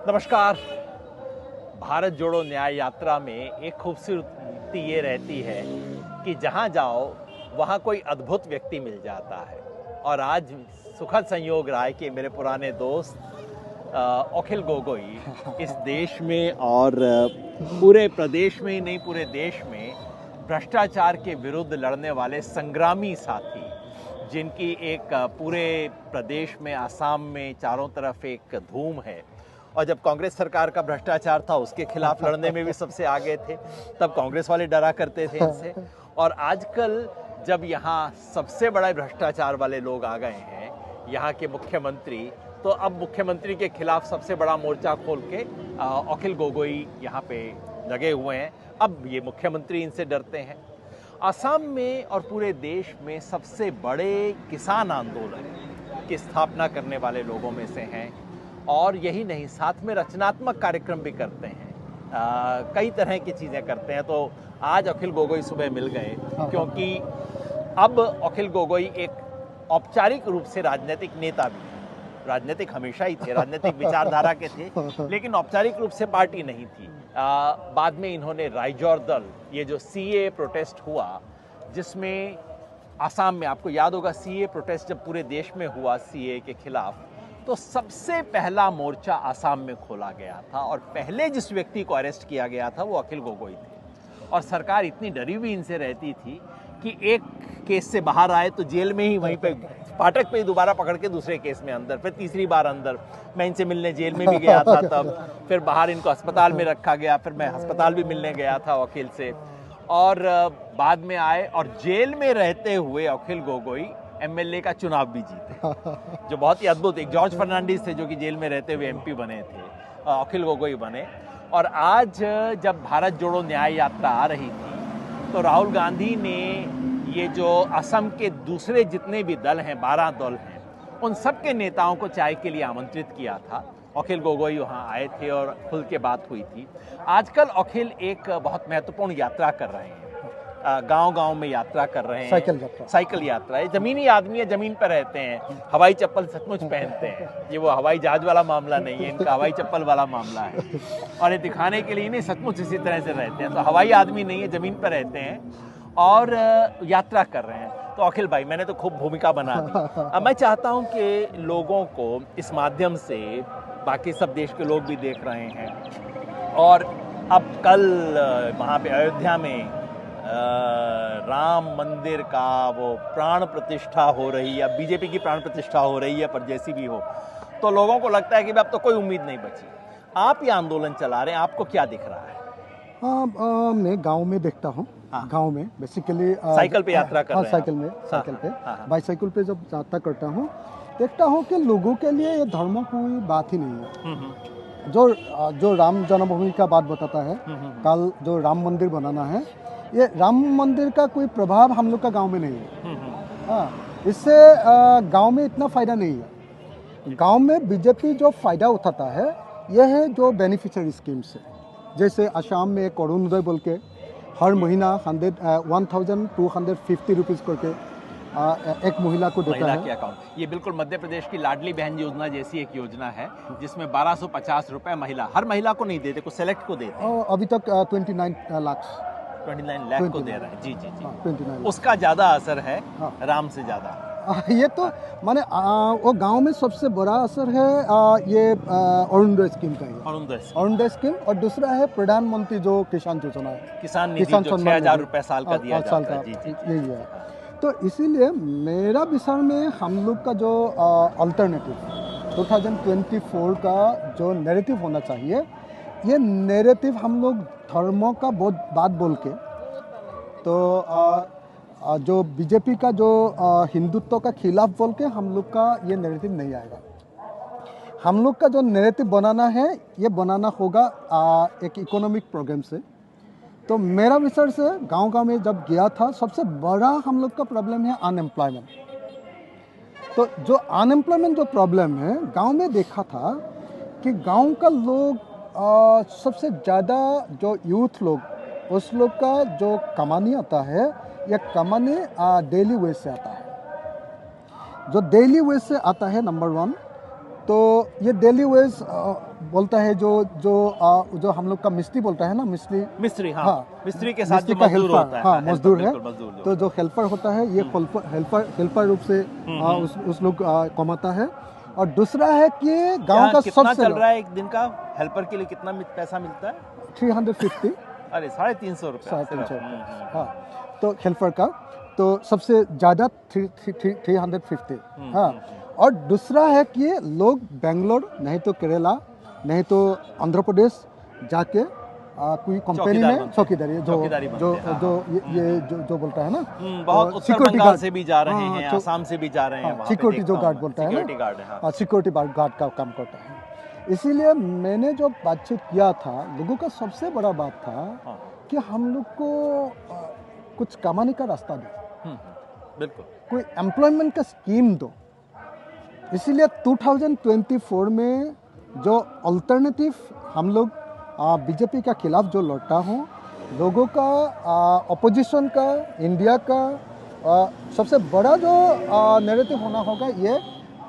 नमस्कार। भारत जोड़ो न्याय यात्रा में एक खूबसूरती ये रहती है कि जहाँ जाओ वहाँ कोई अद्भुत व्यक्ति मिल जाता है। और आज सुखद संयोग रहा है कि मेरे पुराने दोस्त अखिल गोगोई इस देश में और पूरे प्रदेश में ही नहीं, पूरे देश में भ्रष्टाचार के विरुद्ध लड़ने वाले संग्रामी साथी, जिनकी एक पूरे प्रदेश में, आसाम में चारों तरफ एक धूम है। और जब कांग्रेस सरकार का भ्रष्टाचार था उसके खिलाफ लड़ने में भी सबसे आगे थे, तब कांग्रेस वाले डरा करते थे इनसे। और आजकल जब यहाँ सबसे बड़ा भ्रष्टाचार वाले लोग आ गए हैं, यहाँ के मुख्यमंत्री, तो अब मुख्यमंत्री के खिलाफ सबसे बड़ा मोर्चा खोल के अखिल गोगोई यहाँ पे लगे हुए हैं। अब ये मुख्यमंत्री इनसे डरते हैं। असम में और पूरे देश में सबसे बड़े किसान आंदोलन की स्थापना करने वाले लोगों में से हैं। और यही नहीं, साथ में रचनात्मक कार्यक्रम भी करते हैं, कई तरह की चीज़ें करते हैं। तो आज अखिल गोगोई सुबह मिल गए, क्योंकि अब अखिल गोगोई एक औपचारिक रूप से राजनीतिक नेता भी हैं। राजनीतिक हमेशा ही थे, राजनीतिक विचारधारा के थे, लेकिन औपचारिक रूप से पार्टी नहीं थी। बाद में इन्होंने राइजौर दल, ये जो सीए प्रोटेस्ट हुआ, जिसमें आसाम में आपको याद होगा सीए प्रोटेस्ट जब पूरे देश में हुआ सीए के खिलाफ, तो सबसे पहला मोर्चा आसाम में खोला गया था और पहले जिस व्यक्ति को अरेस्ट किया गया था वो अखिल गोगोई थे। और सरकार इतनी डरी हुई इनसे रहती थी कि एक केस से बाहर आए तो जेल में ही वहीं पे फाटक पे ही दोबारा पकड़ के दूसरे केस में अंदर, फिर तीसरी बार अंदर। मैं इनसे मिलने जेल में भी गया था तब, फिर बाहर इनको अस्पताल में रखा गया, फिर मैं अस्पताल भी मिलने गया था वकील से। और बाद में आए और जेल में रहते हुए अखिल गोगोई एमएलए का चुनाव भी जीते, जो बहुत ही अद्भुत। एक जॉर्ज फर्नांडिस थे जो कि जेल में रहते हुए एमपी बने थे, अखिल गोगोई बने। और आज जब भारत जोड़ो न्याय यात्रा आ रही थी तो राहुल गांधी ने ये जो असम के दूसरे जितने भी दल हैं, 12 दल हैं, उन सब के नेताओं को चाय के लिए आमंत्रित किया था। अखिल गोगोई वहाँ आए थे और खुल के बात हुई थी। आजकल अखिल एक बहुत महत्वपूर्ण यात्रा कर रहे हैं, गांव-गांव में यात्रा कर रहे हैं। साइकिल यात्रा है। जमीनी आदमी है, जमीन पर रहते हैं, हवाई चप्पल सचमुच पहनते हैं। ये वो हवाई जहाज वाला मामला नहीं है, इनका हवाई चप्पल वाला मामला है। और ये दिखाने के लिए नहीं, सचमुच इसी तरह से रहते हैं। तो हवाई आदमी नहीं है, जमीन पर रहते हैं और यात्रा कर रहे हैं। तो अखिल भाई, मैंने तो खूब भूमिका बना दी। मैं चाहता हूँ कि लोगों को इस माध्यम से, बाकी सब देश के लोग भी देख रहे हैं, और अब कल वहाँ पे अयोध्या में राम मंदिर का वो प्राण प्रतिष्ठा हो रही है, बीजेपी की प्राण प्रतिष्ठा हो रही है, पर जैसी भी हो, तो लोगों को लगता है कि अब तो कोई उम्मीद नहीं बची। आप ये आंदोलन चला रहे हैं, आपको क्या दिख रहा है? मैं गांव में देखता हूँ। गांव में बेसिकली साइकिल पे यात्रा कर रहे हैं? साइकिल पे बाइसाइकिल पे जब यात्रा करता हूँ, देखता हूँ कि लोगों के लिए ये धर्म कोई बात ही नहीं है। जो राम जन्मभूमि का बात बताता है, कल जो राम मंदिर बनाना है, ये राम मंदिर का कोई प्रभाव हम लोग का गांव में नहीं है। इससे गांव में इतना फ़ायदा नहीं है। गांव में बीजेपी जो फ़ायदा उठाता है यह है जो बेनिफिशियरी स्कीम से, जैसे असम में एक अरुणोदय बोल के हर महीना 1250 रुपीज़ करके एक महिला को देता है। अकाउंट ये बिल्कुल मध्य प्रदेश की लाडली बहन योजना जैसी एक योजना है, जिसमें 1250 रुपए महिला, हर महिला को नहीं देते, कुछ सेलेक्ट को देते हैं। अभी तक 29 लाख को दे रहे हैं। जी जी जी। 29 उसका ज़्यादा असर है राम से ज़्यादा। ये तो माने वो गांव में सबसे बड़ा असर है ये अरुणोदय स्कीम का ही। अरुणोदय स्कीम, और दूसरा है प्रधानमंत्री जो किसान योजना है, किसान निधि जो 6,000 रुपए साल का दिया जाता है। यही है। तो इसीलिए मेरा विचार में हम लोग का जो अल्टरनेटिव 2024 का जो नैरेटिव होना चाहिए, ये नैरेटिव हम लोग धर्मों का बहुत बात बोल के, तो जो बीजेपी का जो हिंदुत्व का खिलाफ बोल के हम लोग का ये नैरेटिव नहीं आएगा। हम लोग का जो नैरेटिव बनाना है, ये बनाना होगा एक इकोनॉमिक प्रोग्राम से। तो मेरा विचार से गांव-गांव में जब गया था, सबसे बड़ा हम लोग का प्रॉब्लम है अनएम्प्लॉयमेंट। तो जो अनएम्प्लॉयमेंट जो प्रॉब्लम है गांव में देखा था कि गांव का लोग सबसे ज़्यादा जो यूथ लोग, उस लोग का जो कमानी आता है, या कमाने डेली वेज से आता है। जो डेली वेज से आता है, नंबर 1, तो ये डेली वेज बोलता है जो हम लोग का मिस्त्री बोलता है ना, मिस्त्री, हाँ, हाँ, मिस्त्री के साथ जो मिस्त्री का मजदूर हेल्पर, होता है, हाँ, मजदूर है। बिल्कुल, मजदूर जो तो जो हेल्पर होता है ये हेल्पर रूप से उस लोग कमाता है। और दूसरा है कि गांव यहाँ का कितना सबसे चल रहा है एक दिन का हेल्पर के लिए, कितना पैसा मिलता है? 350, अरे 350 रुपया 350 सिर्फ। हाँ। तो हेल्पर का तो सबसे ज़्यादा 350, हाँ। और दूसरा है कि लोग बेंगलोर नहीं तो केरला नहीं तो आंध्र प्रदेश जाके कोई कंपनी में चौकीदारी जो बोलता है ना, बहुत उत्तर बंगाल से भी जा रहे हैं, आसाम से भी जा रहे हैं, सिक्योरिटी जो गार्ड बोलता है, सिक्योरिटी गार्ड है, हाँ, सिक्योरिटी गार्ड का काम करता है। इसीलिए मैंने जो बातचीत किया था, लोगों का सबसे बड़ा बात था कि हम लोग को कुछ कमाने का रास्ता दो, बिल्कुल, कोई एम्प्लॉयमेंट का स्कीम दो। इसीलिए 2024 में जो अल्टरनेटिव हम लोग बीजेपी का खिलाफ जो लड़ता हूँ, लोगों का अपोजिशन का, इंडिया का सबसे बड़ा जो नैरेटिव होना होगा, ये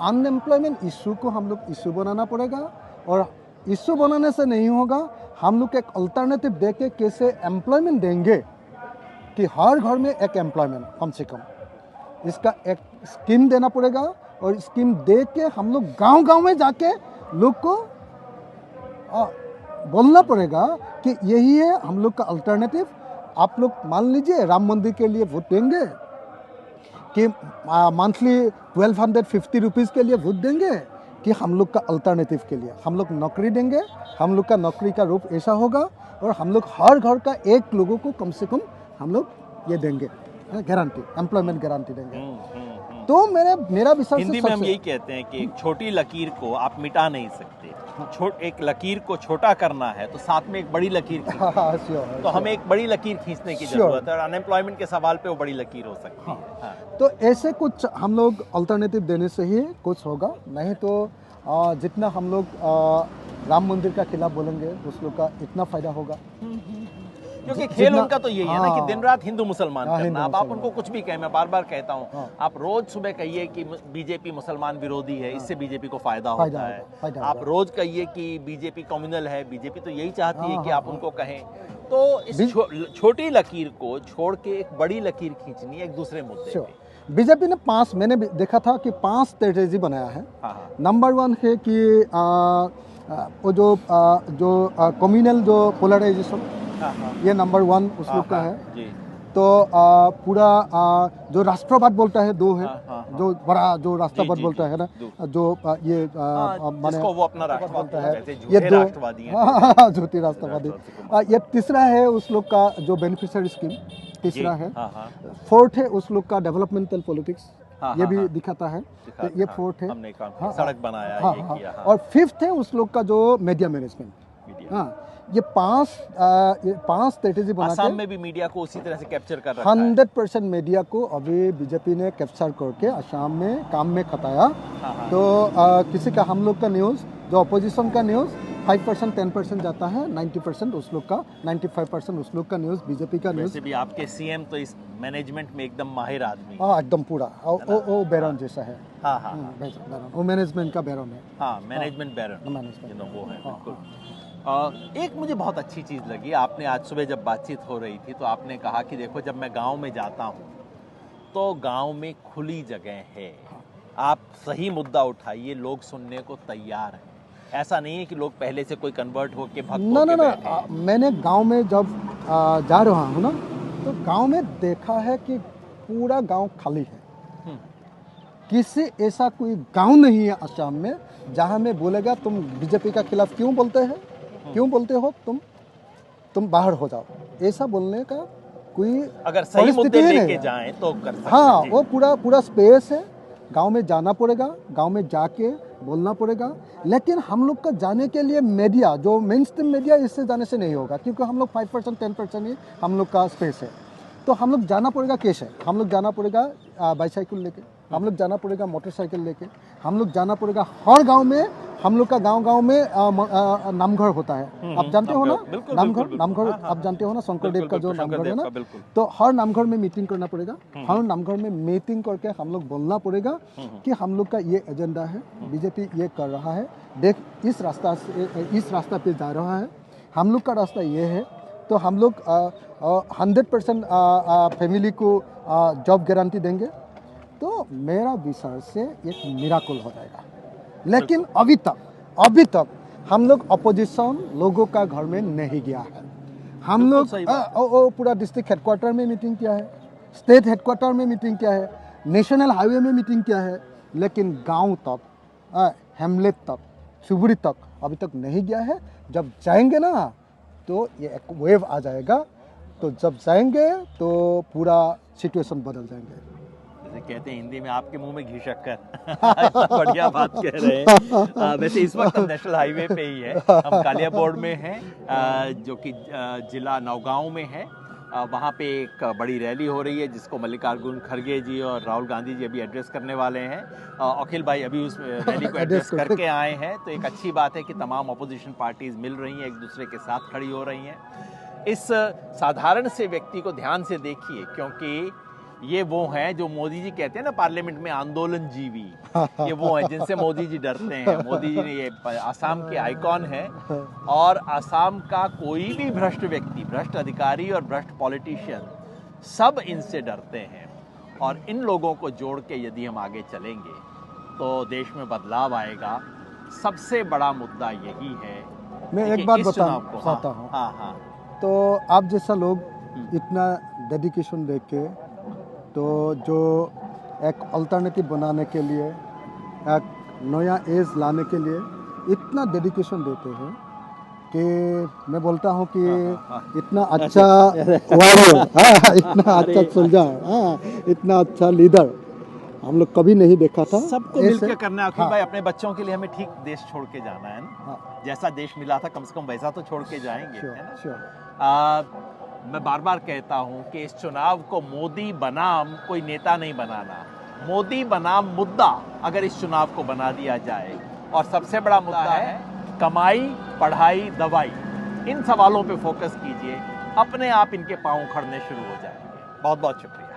अनएम्प्लॉयमेंट इशू को हम लोग इशू बनाना पड़ेगा। और इशू बनाने से नहीं होगा, हम लोग एक अल्टरनेटिव दे के कैसे एम्प्लॉयमेंट देंगे कि हर घर में एक एम्प्लॉयमेंट कम से कम, इसका एक स्कीम देना पड़ेगा। और स्कीम दे के हम लोग गांव-गांव में जाके लोग को बोलना पड़ेगा कि यही है हम लोग का अल्टरनेटिव। आप लोग मान लीजिए राम मंदिर के लिए वोट देंगे कि मंथली 1250 रुपीज़ के लिए वोट देंगे, कि हम लोग का अल्टरनेटिव के लिए हम लोग नौकरी देंगे। हम लोग का नौकरी का रूप ऐसा होगा और हम लोग हर घर का एक लोगों को कम से कम हम लोग ये देंगे, गारंटी, एम्प्लॉयमेंट गारंटी देंगे। तो मेरा विश्वास, हिंदी में हम यही कहते हैं कि एक छोटी लकीर को आप मिटा नहीं सकते, एक लकीर को छोटा करना है तो साथ में एक बड़ी लकीर तो हमें एक बड़ी लकीर खींचने की जरूरत है, और अनएम्प्लॉयमेंट के सवाल पे वो बड़ी लकीर हो सकती है। हाँ। तो ऐसे कुछ हम लोग अल्टरनेटिव देने से ही कुछ होगा, नहीं तो जितना हम लोग राम मंदिर का खिलाफ बोलेंगे उस लोग का इतना फायदा होगा। क्योंकि खेल उनका तो यही है ना कि दिन रात हिंदू मुसलमान करना। अब आप उनको कुछ भी कहें, मैं बार बार कहता हूँ, आप रोज सुबह कहिए कि बीजेपी मुसलमान विरोधी है, इससे बीजेपी को फायदा होता है। आप रोज कहिए कि बीजेपी कम्युनल है, बीजेपी तो यही चाहती है कि आप उनको कहें। तो इस छोटी लकीर को छोड़ के एक बड़ी लकीर खींचनी है एक दूसरे मुद्दे पे। बीजेपी ने मैंने देखा था कि 5 स्ट्रेटेजी बनाया है। नंबर 1 है कि वो जो कम्युनल जो पोलराइजेशन, ये नंबर 1 उस लोग का है। तो पूरा जो राष्ट्रवाद बोलता है 2 है, जो बड़ा जो राष्ट्रवाद बोलता है ना, जो ये माने वो अपना राष्ट्रवाद बोलता है, ये 2 राष्ट्रवादी झूठी राष्ट्रवादी। ये तीसरा है उस लोग का जो बेनिफिशियरी स्कीम, तीसरा है। 4th है उस लोग का डेवलपमेंटल पॉलिटिक्स, ये भी दिखाता है। तो ये 4th है, हमने सड़क बनाया, ये किया। और 5th है उस लोग का जो मीडिया मैनेजमेंट। हाँ, ये 5 स्ट्रेटेजी बना के असम में भी मीडिया को उसी तरह से कैप्चर कर रखा है। 100% मीडिया को अभी बीजेपी ने कैप्चर करके असम में काम में खटाया। तो किसी का हम लोग का न्यूज़, जो अपोजिशन का न्यूज़ 5% 10% जाता है, 90% उस लोग का, 95% उस लोग का न्यूज़, बीजेपी का न्यूज़। वैसे भी आपके सीएम तो इस मैनेजमेंट में एकदम माहिर आदमी। हाँ, एकदम पूरा वो बैरन जैसा है। हाँ, वो मैनेजमेंट का बैरन है। हाँ, मैनेजमेंट बैरन, वो है बिल्कुल। एक मुझे बहुत अच्छी चीज़ लगी, आपने आज सुबह जब बातचीत हो रही थी तो आपने कहा कि देखो जब मैं गांव में जाता हूं तो गांव में खुली जगह है, आप सही मुद्दा उठाइए, लोग सुनने को तैयार हैं। ऐसा नहीं है कि लोग पहले से कोई कन्वर्ट होके भक्त होके बैठे हैं। मैंने गांव में जब जा रहा हूँ ना, तो गांव में देखा है कि पूरा गांव खाली है। किसी ऐसा कोई गांव नहीं है असम में जहां में बोलेगा तुम बीजेपी का खिलाफ क्यों बोलते हैं, क्यों बोलते हो, तुम बाहर हो जाओ, ऐसा बोलने का कोई अगर सही मुद्दे लेके जाएं तो कर सकते हैं। हाँ, वो पूरा स्पेस है। गांव में जाना पड़ेगा, गांव में जाके बोलना पड़ेगा। लेकिन हम लोग का जाने के लिए मीडिया, जो मेन स्ट्रीम मीडिया, इससे जाने से नहीं होगा, क्योंकि हम लोग 5% 10% ही हम लोग का स्पेस है। तो हम लोग जाना पड़ेगा कैसे? हम लोग जाना पड़ेगा बाईसाइकिल लेके, हम लोग जाना पड़ेगा मोटरसाइकिल लेके, हम लोग जाना पड़ेगा हर गांव में हम लोग का गांव-गांव में नामघर होता है। आप जानते हो ना? बिल्कुल, नामघर बिल्कुल, नामघर हाँ, हाँ। आप जानते हो ना, शंकरदेव का जो बिल्कुल, नामघर है शंकरदेव ना? का, बिल्कुल। तो हर नामघर में मीटिंग करना पड़ेगा। हर नामघर में मीटिंग करके हम लोग बोलना पड़ेगा कि हम लोग का ये एजेंडा है, बीजेपी ये कर रहा है, देख इस रास्ता पे जा रहा है, हम लोग का रास्ता ये है। तो हम लोग 100% फैमिली को जॉब गारंटी देंगे। तो मेरा विचार से एक मिराकल हो जाएगा। लेकिन अभी तक हम लोग अपोजिशन लोगों का घर में नहीं गया है। हम बिल्कुल लोग सही बात पूरा डिस्ट्रिक्ट हेडक्वार्टर में मीटिंग किया है, स्टेट हेडक्वार्टर में मीटिंग किया है, नेशनल हाईवे में मीटिंग किया है, लेकिन गांव तक, हेमलेट तक, सुबुरी तक अभी तक नहीं गया है। जब जाएंगे ना तो ये एक वेव आ जाएगा। तो जब जाएंगे तो पूरा सिचुएशन बदल जाएंगे। जैसे कहते हैं हिंदी में, आपके मुंह में घी शक्कर। इतना बढ़िया बात कह रहे हैं। वैसे इस वक्त हम नेशनल हाईवे पे ही है, हम कालिया बोर्ड में हैं, जो कि जिला नौगांव में है। वहाँ पे एक बड़ी रैली हो रही है जिसको मल्लिकार्जुन खड़गे जी और राहुल गांधी जी अभी एड्रेस करने वाले हैं। अखिल भाई अभी उस रैली को एड्रेस करके आए हैं। तो एक अच्छी बात है कि तमाम अपोजिशन पार्टीज मिल रही हैं, एक दूसरे के साथ खड़ी हो रही हैं। इस साधारण से व्यक्ति को ध्यान से देखिए, क्योंकि ये वो हैं जो मोदी जी कहते हैं ना पार्लियामेंट में, आंदोलन जीवी। ये वो हैं जिनसे मोदी जी डरते हैं। मोदी जी ने ये आसाम के आइकॉन हैं, और आसाम का कोई भी भ्रष्ट व्यक्ति, भ्रष्ट अधिकारी और भ्रष्ट पॉलिटिशियन, सब इनसे डरते हैं। और इन लोगों को जोड़ के यदि हम आगे चलेंगे तो देश में बदलाव आएगा। सबसे बड़ा मुद्दा यही है। मैं कि एक बात इस चुनाव बताना को- चाहता हूँ। हाँ। तो आप जैसा लोग इतना डेडिकेशन दे के, तो जो एक अल्टरनेटिव बनाने के लिए, एक नया एज लाने के लिए इतना डेडिकेशन देते हैं कि मैं बोलता हूँ कि इतना अच्छा वॉरियर, इतना अच्छा सोल्जर, इतना अच्छा लीडर हम लोग कभी नहीं देखा था। सबको ऐसे- मिलकर करना है अखिल हाँ। भाई। अपने बच्चों के लिए हमें ठीक देश छोड़ के जाना है ना। हाँ, जैसा देश मिला था कम से कम वैसा तो छोड़ के जाएंगे, श्योर है ना। श्योर। मैं बार बार कहता हूं कि इस चुनाव को मोदी बनाम कोई नेता नहीं बनाना, मोदी बनाम मुद्दा अगर इस चुनाव को बना दिया जाए। और सबसे बड़ा मुद्दा है कमाई, पढ़ाई, दवाई। इन सवालों पे फोकस कीजिए, अपने आप इनके पांव उखड़ने शुरू हो जाएंगे। बहुत बहुत शुक्रिया।